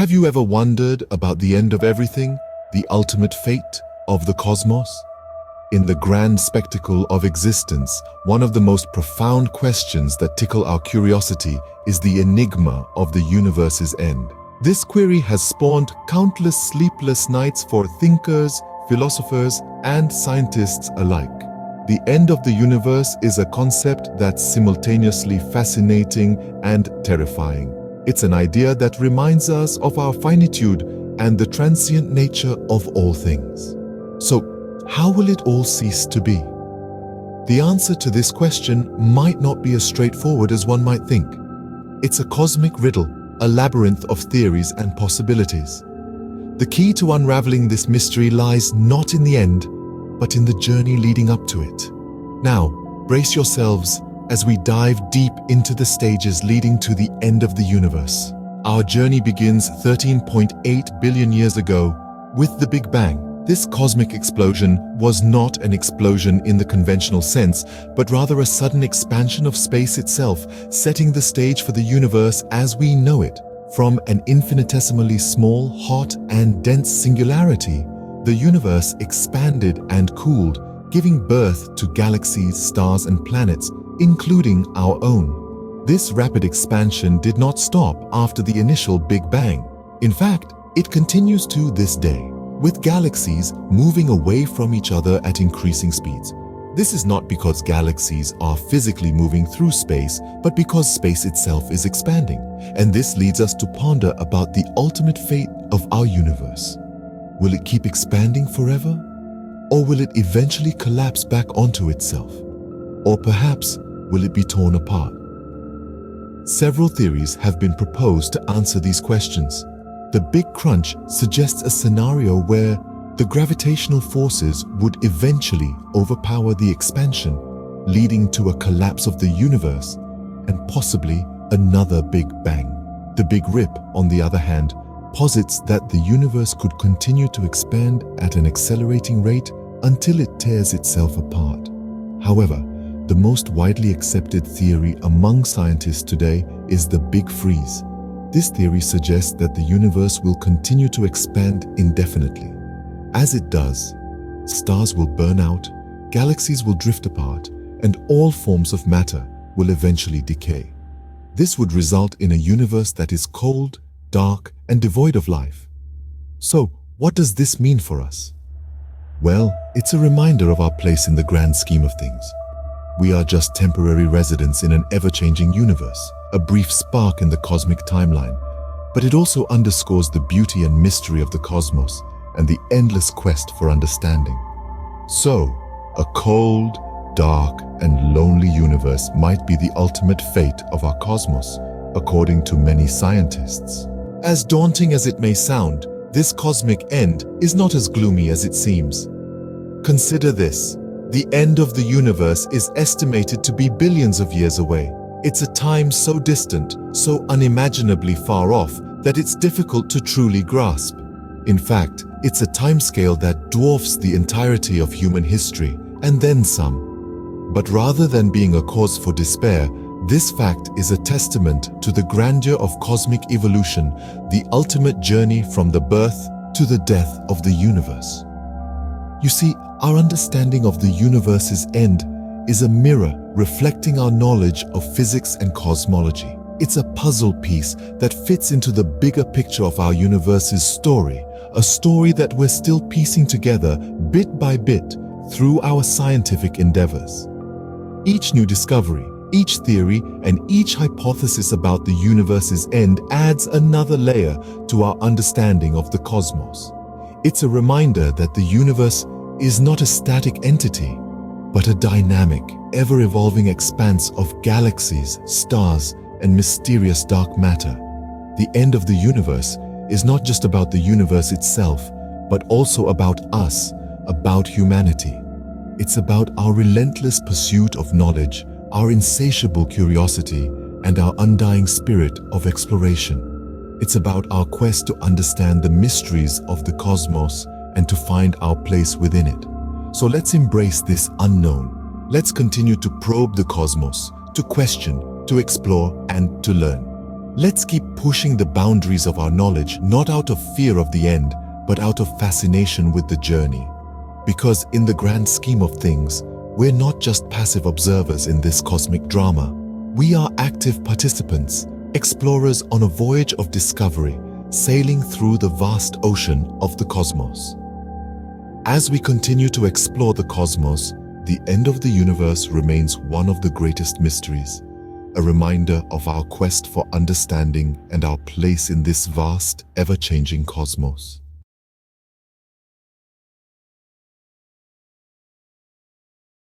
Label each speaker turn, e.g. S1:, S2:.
S1: Have you ever wondered about the end of everything, the ultimate fate of the cosmos? In the grand spectacle of existence, one of the most profound questions that tickle our curiosity is the enigma of the universe's end. This query has spawned countless sleepless nights for thinkers, philosophers, and scientists alike. The end of the universe is a concept that's simultaneously fascinating and terrifying. It's an idea that reminds us of our finitude and the transient nature of all things. So, how will it all cease to be? The answer to this question might not be as straightforward as one might think. It's a cosmic riddle, a labyrinth of theories and possibilities. The key to unraveling this mystery lies not in the end, but in the journey leading up to it. Now, brace yourselves as we dive deep into the stages leading to the end of the universe. Our journey begins 13.8 billion years ago with the Big Bang. This cosmic explosion was not an explosion in the conventional sense, but rather a sudden expansion of space itself, setting the stage for the universe as we know it. From an infinitesimally small, hot, and dense singularity, the universe expanded and cooled, giving birth to galaxies, stars, and planets, including our own. This rapid expansion did not stop after the initial Big Bang. In fact, it continues to this day, with galaxies moving away from each other at increasing speeds. This is not because galaxies are physically moving through space, but because space itself is expanding. And this leads us to ponder about the ultimate fate of our universe. Will it keep expanding forever? Or will it eventually collapse back onto itself? Or perhaps, will it be torn apart? Several theories have been proposed to answer these questions. The Big Crunch suggests a scenario where the gravitational forces would eventually overpower the expansion, leading to a collapse of the universe and possibly another Big Bang. The Big Rip, on the other hand, posits that the universe could continue to expand at an accelerating rate until it tears itself apart. However, the most widely accepted theory among scientists today is the Big Freeze. This theory suggests that the universe will continue to expand indefinitely. As it does, stars will burn out, galaxies will drift apart, and all forms of matter will eventually decay. This would result in a universe that is cold, dark, and devoid of life. So, what does this mean for us? Well, it's a reminder of our place in the grand scheme of things. We are just temporary residents in an ever-changing universe, a brief spark in the cosmic timeline, but it also underscores the beauty and mystery of the cosmos and the endless quest for understanding. So, a cold, dark, and lonely universe might be the ultimate fate of our cosmos, according to many scientists. As daunting as it may sound, this cosmic end is not as gloomy as it seems. Consider this. The end of the universe is estimated to be billions of years away. It's a time so distant, so unimaginably far off, that it's difficult to truly grasp. In fact, it's a timescale that dwarfs the entirety of human history, and then some. But rather than being a cause for despair, this fact is a testament to the grandeur of cosmic evolution, the ultimate journey from the birth to the death of the universe. You see, our understanding of the universe's end is a mirror reflecting our knowledge of physics and cosmology. It's a puzzle piece that fits into the bigger picture of our universe's story, a story that we're still piecing together bit by bit through our scientific endeavors. Each new discovery, each theory, and each hypothesis about the universe's end adds another layer to our understanding of the cosmos. It's a reminder that the universe is not a static entity, but a dynamic, ever-evolving expanse of galaxies, stars, and mysterious dark matter. The end of the universe is not just about the universe itself, but also about us, about humanity. It's about our relentless pursuit of knowledge, our insatiable curiosity, and our undying spirit of exploration. It's about our quest to understand the mysteries of the cosmos and to find our place within it. So let's embrace this unknown. Let's continue to probe the cosmos, to question, to explore, and to learn. Let's keep pushing the boundaries of our knowledge, not out of fear of the end, but out of fascination with the journey. Because in the grand scheme of things, we're not just passive observers in this cosmic drama. We are active participants, explorers on a voyage of discovery, sailing through the vast ocean of the cosmos. As we continue to explore the cosmos, the end of the universe remains one of the greatest mysteries, a reminder of our quest for understanding and our place in this vast, ever-changing cosmos.